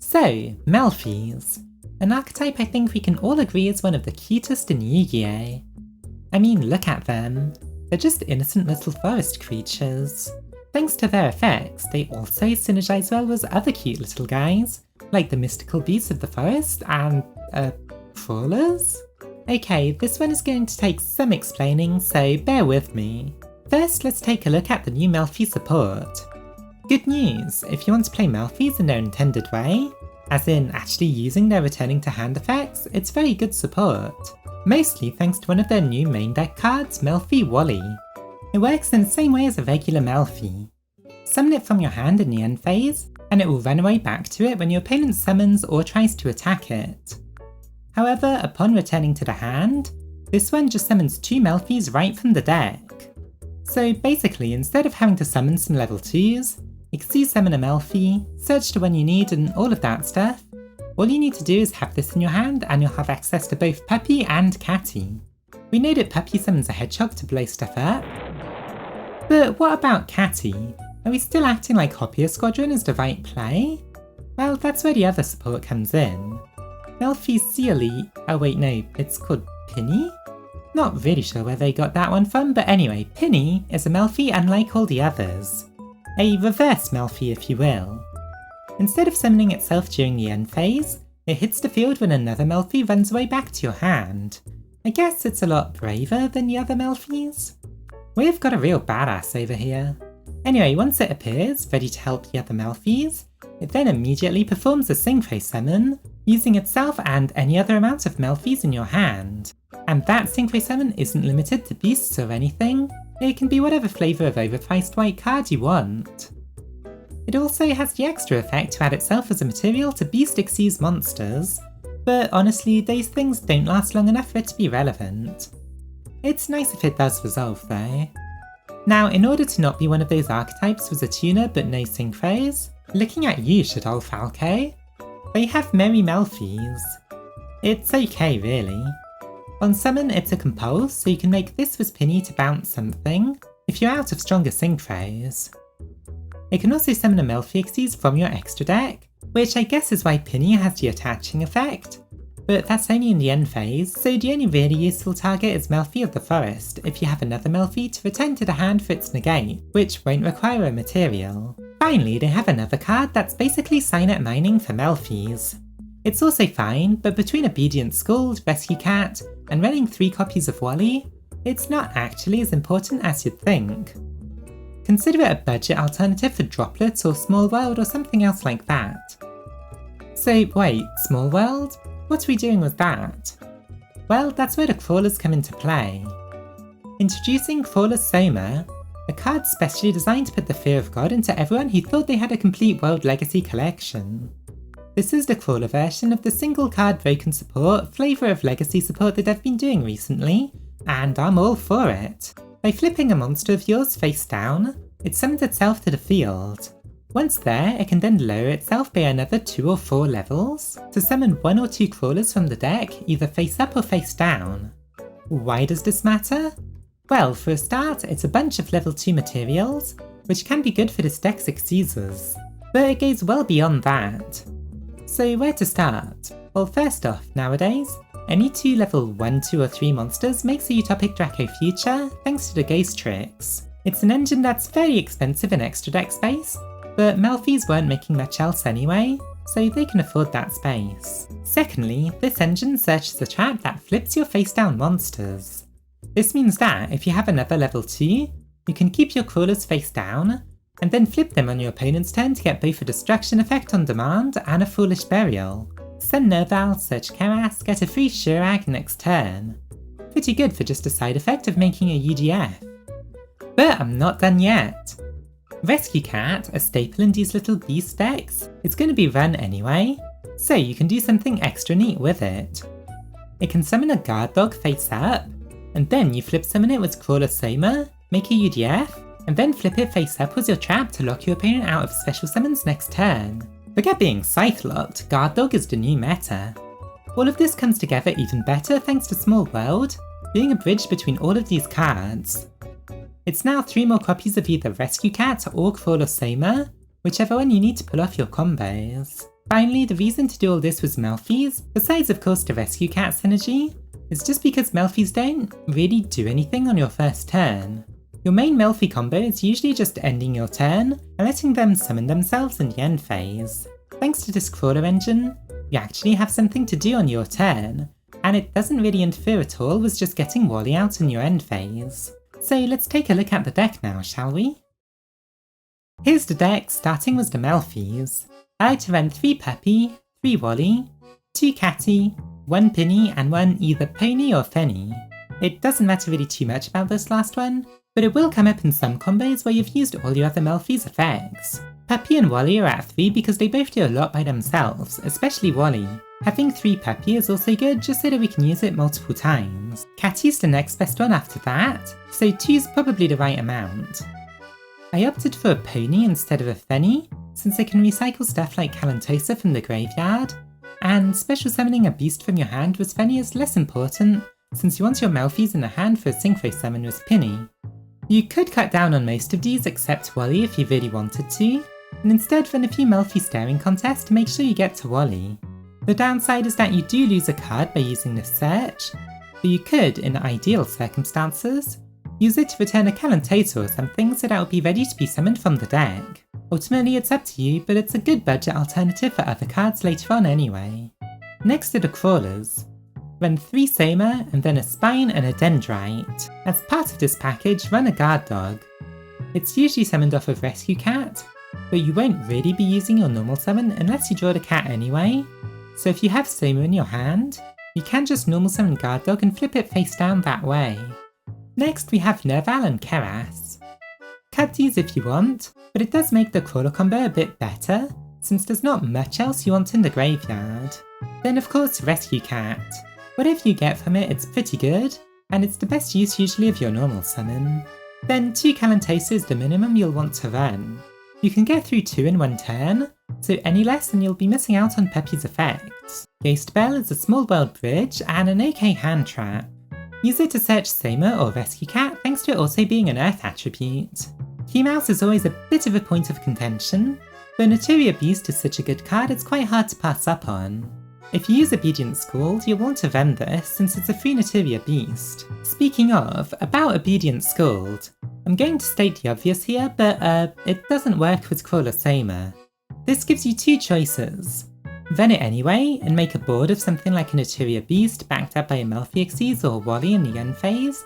So, Mellfys. An archetype I think we can all agree is one of the cutest in Yu-Gi-Oh! I mean, look at them. They're just innocent little forest creatures. Thanks to their effects, they also synergize well with other cute little guys, like the mystical beasts of the forest and, Krawlers? Okay, this one is going to take some explaining, so bear with me. First, let's take a look at the new Melffy support. Good news, if you want to play Melffys in their intended way, as in actually using their returning to hand effects, it's very good support. Mostly thanks to one of their new main deck cards, Melffy Wally. It works in the same way as a regular Melffy. Summon it from your hand in the end phase, and it will run away back to it when your opponent summons or tries to attack it. However, upon returning to the hand, this one just summons 2 Melffys right from the deck. So basically, instead of having to summon some level 2s, you can see summon a Melffy, search the one you need and all of that stuff. All you need to do is have this in your hand and you'll have access to both Puppy and Catty. We know that Puppy summons a hedgehog to blow stuff up. But what about Catty? Are we still acting like Hoppier Squadron is the right play? Well, that's where the other support comes in. Melffy Sealy, oh wait no, it's called Penny? Not really sure where they got that one from, but anyway, Penny is a Melffy unlike all the others. A reverse Melffy if you will. Instead of summoning itself during the end phase, it hits the field when another Melffy runs away back to your hand. I guess it's a lot braver than the other Melffys. We've got a real badass over here. Anyway, once it appears, ready to help the other Melffys, it then immediately performs a synchro summon, using itself and any other amount of Melffys in your hand. And that synchro summon isn't limited to beasts or anything, it can be whatever flavour of overpriced white card you want. It also has the extra effect to add itself as a material to Beast Xyz monsters, but honestly those things don't last long enough for it to be relevant. It's nice if it does resolve though. Now, in order to not be one of those archetypes with a tuner but no synchros, looking at you, Shadol Falco, they have Merry Melffys. It's okay really. On summon it's a compulse, so you can make this with Penny to bounce something, if you're out of stronger synchros. It can also summon a Melffy Xyz from your extra deck, which I guess is why Penny has the attaching effect, but that's only in the end phase, so the only really useful target is Melffy of the Forest if you have another Melffy to return to the hand for its negate, which won't require a material. Finally, they have another card that's basically Signet mining for Melffys. It's also fine, but between Obedient Scold, Rescue Cat, and running 3 copies of Wally, it's not actually as important as you'd think. Consider it a budget alternative for Droplets or Small World or something else like that. So wait, Small World? What are we doing with that? Well, that's where the Krawlers come into play. Introducing Krawler Soma, a card specially designed to put the fear of God into everyone who thought they had a complete World Legacy collection. This is the Krawler version of the single card broken support, flavour of legacy support that I've been doing recently, and I'm all for it. By flipping a monster of yours face down, it summons itself to the field. Once there, it can then lower itself by another 2 or 4 levels, to summon 1 or 2 Krawlers from the deck, either face up or face down. Why does this matter? Well, for a start, it's a bunch of level 2 materials, which can be good for this deck's Xyzers, but it goes well beyond that. So where to start? Well, first off, nowadays, any 2 level 1, 2 or 3 monsters makes a Utopic Draco Future thanks to the Ghost Tricks. It's an engine that's very expensive in extra deck space, but Melffys weren't making much else anyway, so they can afford that space. Secondly, this engine searches a trap that flips your face down monsters. This means that if you have another level 2, you can keep your Krawlers face down, and then flip them on your opponent's turn to get both a destruction effect on demand and a foolish burial. Send Nerval, search Keras, get a free Shurag next turn. Pretty good for just a side effect of making a UDF. But I'm not done yet. Rescue Cat, a staple in these little beast decks, is going to be run anyway, so you can do something extra neat with it. It can summon a guard dog face up, and then you flip summon it with Krawler Soma, make a UDF, and then flip it face up with your trap to lock your opponent out of special summons next turn. Forget being scythe locked, guard dog is the new meta. All of this comes together even better thanks to Small World, being a bridge between all of these cards. It's now 3 more copies of either Rescue Cat or Krawler Soma, whichever one you need to pull off your combos. Finally, the reason to do all this with Melffys, besides of course the rescue cat synergy, is just because Melffys don't really do anything on your first turn. Your main Melffy combo is usually just ending your turn and letting them summon themselves in the end phase. Thanks to this Krawler engine, you actually have something to do on your turn, and it doesn't really interfere at all with just getting Wally out in your end phase. So let's take a look at the deck now, shall we? Here's the deck, starting with the Melffys. I like to run 3 Puppy, 3 Wally, 2 Catty, 1 Pinny and 1 either Pony or Fenny. It doesn't matter really too much about this last one, but it will come up in some combos where you've used all your other Melffys effects. Puppy and Wally are at 3 because they both do a lot by themselves, especially Wally. Having 3 Puppy is also good just so that we can use it multiple times. Catty's the next best one after that, so 2's probably the right amount. I opted for a Pony instead of a Fenny, since it can recycle stuff like Calantosa from the graveyard, and special summoning a beast from your hand with Fenny is less important, since you want your Melffys in the hand for a synchro summon with Pinny. You could cut down on most of these except Wally if you really wanted to, and instead run a few Melffy staring contests to make sure you get to Wally. The downside is that you do lose a card by using this search, but you could, in ideal circumstances, use it to return a Calantosa or something so that will be ready to be summoned from the deck. Ultimately it's up to you, but it's a good budget alternative for other cards later on anyway. Next are the Krawlers. Run 3 Soma and then a Spine and a Dendrite. As part of this package, run a Guard Dog. It's usually summoned off of Rescue Cat, but you won't really be using your normal summon unless you draw the cat anyway, so if you have Soma in your hand, you can just normal summon Guard Dog and flip it face down that way. Next we have Nerval and Keras. Cut these if you want, but it does make the Krawler combo a bit better, since there's not much else you want in the graveyard. Then of course Rescue Cat. Whatever you get from it, it's pretty good, and it's the best use usually of your normal summon. Then 2 Calantosa is the minimum you'll want to run. You can get through 2 in 1 turn, so any less and you'll be missing out on Puppy's effects. Ghost Bell is a small world bridge and an okay hand trap. Use it to search Soma or Rescue Cat thanks to it also being an Earth attribute. Keymouse is always a bit of a point of contention, but Notoria Beast is such a good card it's quite hard to pass up on. If you use Obedient Scald, you'll want to run this since it's a free Notoria Beast. Speaking of, about Obedient Scald, I'm going to state the obvious here, but it doesn't work with Krawler Soma. This gives you 2 choices. Run it anyway, and make a board of something like a Notoria Beast backed up by a Melffy or Wally in the end phase,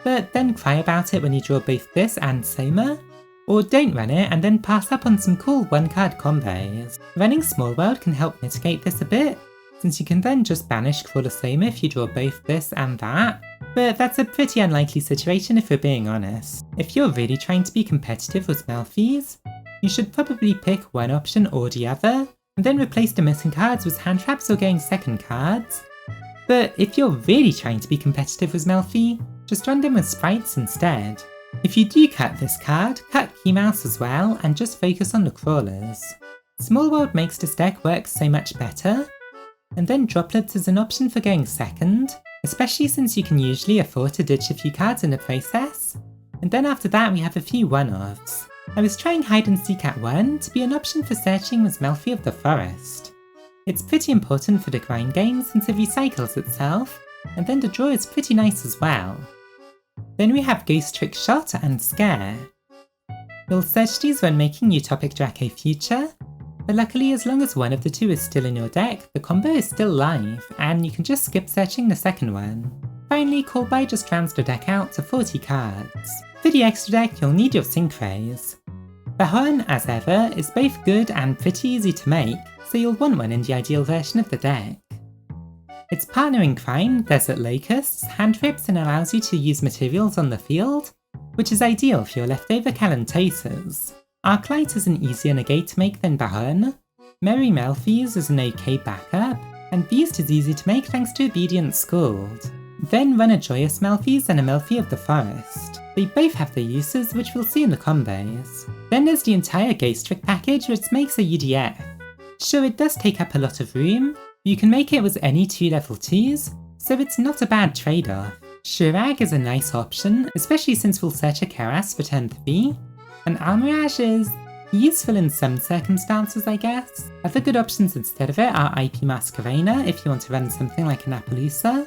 but then cry about it when you draw both this and Soma, or don't run it and then pass up on some cool 1-card combos. Running Small World can help mitigate this a bit, since you can then just banish Krawler Soma if you draw both this and that, but that's a pretty unlikely situation if we're being honest. If you're really trying to be competitive with Melffys, you should probably pick one option or the other, and then replace the missing cards with hand traps or getting second cards. But if you're really trying to be competitive with Melffy, just run them with sprites instead. If you do cut this card, cut Keymouse as well and just focus on the Krawlers. Small World makes this deck work so much better, and then Droplets is an option for going second, especially since you can usually afford to ditch a few cards in the process, and then after that we have a few one-offs. I was trying Hide and Seek at 1 to be an option for searching with Melffy of the Forest. It's pretty important for the grind game since it recycles itself, and then the draw is pretty nice as well. Then we have Ghost Trick Shot and Scare. You'll search these when making Utopic Draco Future, but luckily as long as one of the 2 is still in your deck, the combo is still live, and you can just skip searching the second one. Finally, Callby just rounds the deck out to 40 cards. For the extra deck, you'll need your synchros. Bahoon, as ever, is both good and pretty easy to make, so you'll want one in the ideal version of the deck. Its partner in crime, Desert Locusts, hand rips and allows you to use materials on the field, which is ideal for your leftover Calantosas. Arclight is an easier negate to make than Bahoon, Merry Melffys is an okay backup, and Beast is easy to make thanks to Obedient Scald. Then run a Joyous Melffys and a Melffy of the Forest. They both have their uses, which we'll see in the combos. Then there's the entire Ghost Trick package, which makes a UDF. Sure, it does take up a lot of room, but you can make it with any 2 level 2s, so it's not a bad trade-off. Shurag is a nice option, especially since we'll search a Keras for turn 3, and Almirage is Useful in some circumstances, I guess. Other good options instead of it are IP Masquerena if you want to run something like an Appaloosa,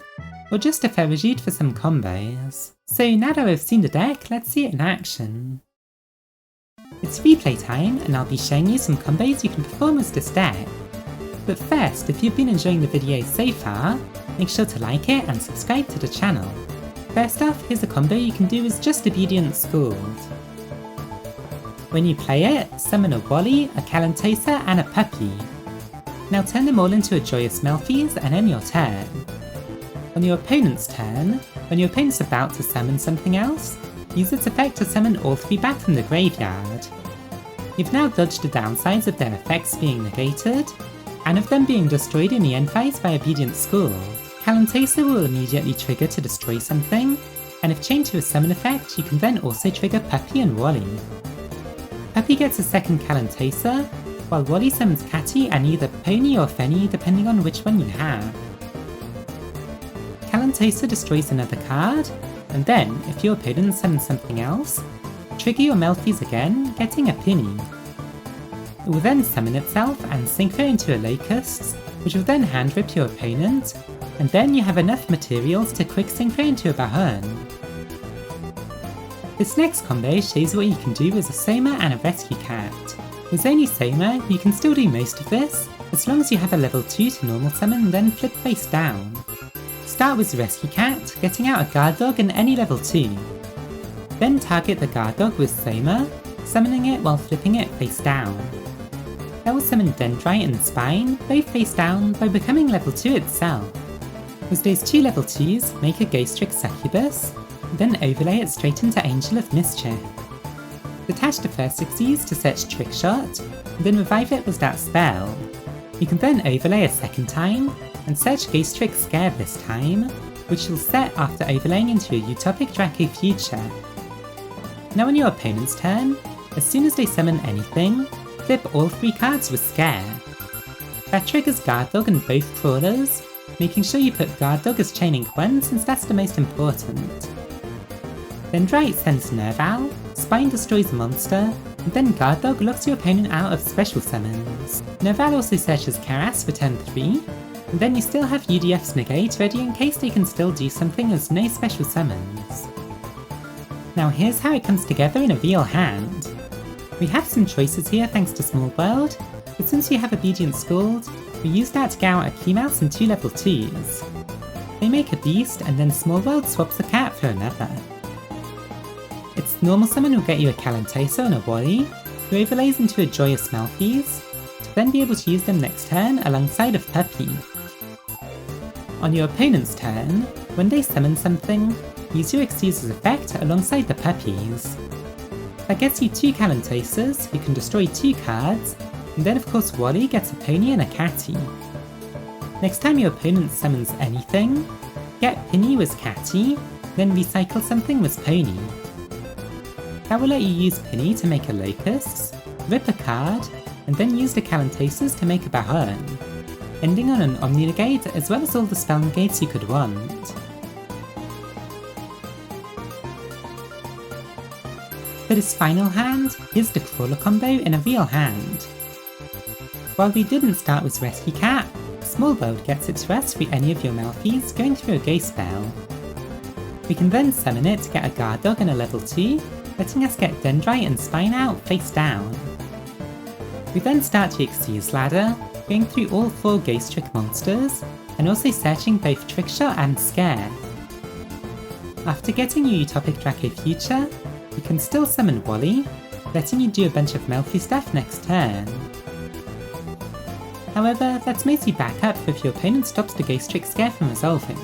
or just a Ferrigide for some combos. So now that we've seen the deck, let's see it in action. It's replay time, and I'll be showing you some combos you can perform with this deck. But first, if you've been enjoying the video so far, make sure to like it and subscribe to the channel. First off, here's a combo you can do with just Obedient Schooled. When you play it, summon a Wally, a Calantosa, and a Puppy. Now turn them all into a Joyous Melffys and end your turn. On your opponent's turn, when your opponent's about to summon something else, use its effect to summon all three back from the graveyard. You've now dodged the downsides of their effects being negated, and of them being destroyed in the end phase by Obedient School. Calantosa will immediately trigger to destroy something, and if chained to a summon effect, you can then also trigger Puppy and Wally. Puppy gets a second Calantosa, while Wally summons Catty and either Pony or Fenny depending on which one you have. Calantosa destroys another card, and then, if your opponent summons something else, trigger your Mellfys again, getting a Penny. It will then summon itself and synchro into a Locust, which will then hand rip your opponent, and then you have enough materials to quick synchro into a Bahoon. This next combo shows what you can do with a Soma and a Rescue Cat. With only Soma, you can still do most of this, as long as you have a level 2 to normal summon then flip face down. Start with Rescue Cat, getting out a Guard Dog and any level 2. Then target the Guard Dog with Soma, summoning it while flipping it face down. That will summon Dendrite and Spine, both face down, by becoming level 2 itself. With those two level 2s, make a Ghost Trick Succubus, then overlay it straight into Angel of Mischief. Detach the first 6Es to search Trick Shot, then revive it with that spell. You can then overlay a second time, and search Ghost Trick Scare this time, which you'll set after overlaying into your Utopic Draco Future. Now on your opponent's turn, as soon as they summon anything, flip all 3 cards with Scare. That triggers Guard Dog and both Krawlers, making sure you put Guard Dog as chaining 1 since that's the most important. Dendrite sends Nerval, Spine destroys a monster, and then Guard Dog locks your opponent out of special summons. Nerval also searches Karas for turn 3, and then you still have UDF's Negate ready in case they can still do something as no special summons. Now here's how it comes together in a real hand. We have some choices here thanks to Small World, but since we have Obedient Schooled, we use that to get out a Keymouse and 2 level 2s. They make a Beast, and then Small World swaps a cat for another. Its normal summon will get you a Calantosa and a Wally, who overlays into a Joyous Melffys, to then be able to use them next turn alongside of Puppy. On your opponent's turn, when they summon something, use your Excuse's effect alongside the Puppies. That gets you 2 Calantosas, who can destroy 2 cards, and then of course Wally gets a Pony and a Catty. Next time your opponent summons anything, get Penny with Catty, then recycle something with Pony. That will let you use Penny to make a Locust, rip a card, and then use the Calantosas to make a Bahoon, ending on an Omni Negate as well as all the spell negates you could want. For this final hand, here's the Krawler combo in a real hand. While we didn't start with Rescue Cat, Small World gets it to us through any of your Mellfys going through a Ghost spell. We can then summon it to get a Guard Dog and a level 2, letting us get Dendrite and Spine out face down. We then start the Excuse ladder, going through all 4 Ghost Trick monsters, and also searching both Trick Shot and Scare. After getting your Utopic Draco Future, you can still summon Wally, letting you do a bunch of Melffy stuff next turn. However, that's mostly backup if your opponent stops the Ghost Trick Scare from resolving.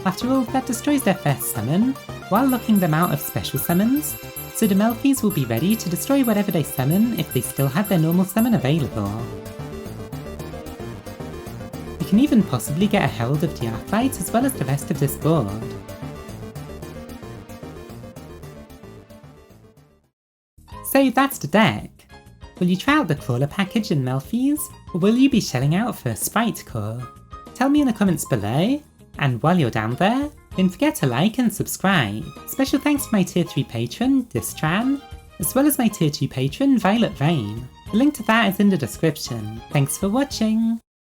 After all, that destroys their first summon, while locking them out of special summons, so the Mellfys will be ready to destroy whatever they summon if they still have their normal summon available. You can even possibly get a Herald of the Arclight as well as the rest of this board. So that's the deck. Will you try out the Krawler package in Mellfys, or will you be shelling out for a Sprite Core? Tell me in the comments below, and while you're down there, don't forget to like and subscribe. Special thanks to my tier 3 patron, Distran, as well as my tier 2 patron Violet Rain. The link to that is in the description. Thanks for watching!